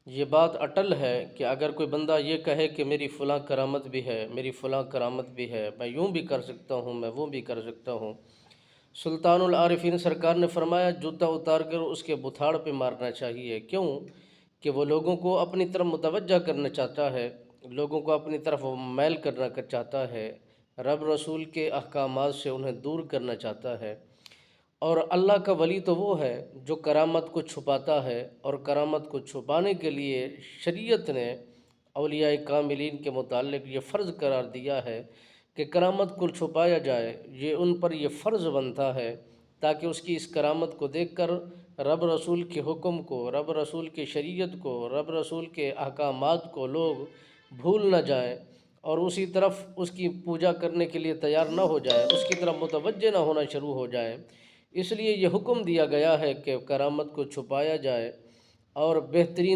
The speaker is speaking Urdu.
یہ بات اٹل ہے کہ اگر کوئی بندہ یہ کہے کہ میری فلاں کرامت بھی ہے، میری فلاں کرامت بھی ہے، میں یوں بھی کر سکتا ہوں، میں وہ بھی کر سکتا ہوں، سلطان العارفین سرکار نے فرمایا جوتا اتار کر اس کے بتھاڑ پہ مارنا چاہیے۔ کیوں؟ کہ وہ لوگوں کو اپنی طرف متوجہ کرنا چاہتا ہے، لوگوں کو اپنی طرف میل کرنا چاہتا ہے، رب رسول کے احکامات سے انہیں دور کرنا چاہتا ہے۔ اور اللہ کا ولی تو وہ ہے جو کرامت کو چھپاتا ہے، اور کرامت کو چھپانے کے لیے شریعت نے اولیاء کاملین کے متعلق یہ فرض قرار دیا ہے کہ کرامت کو چھپایا جائے۔ یہ ان پر یہ فرض بنتا ہے تاکہ اس کی اس کرامت کو دیکھ کر رب رسول کے حکم کو، رب رسول کی شریعت کو، رب رسول کے احکامات کو لوگ بھول نہ جائیں، اور اسی طرف اس کی پوجا کرنے کے لیے تیار نہ ہو جائے، اس کی طرف متوجہ نہ ہونا شروع ہو جائیں۔ اس لیے یہ حکم دیا گیا ہے کہ کرامت کو چھپایا جائے، اور بہترین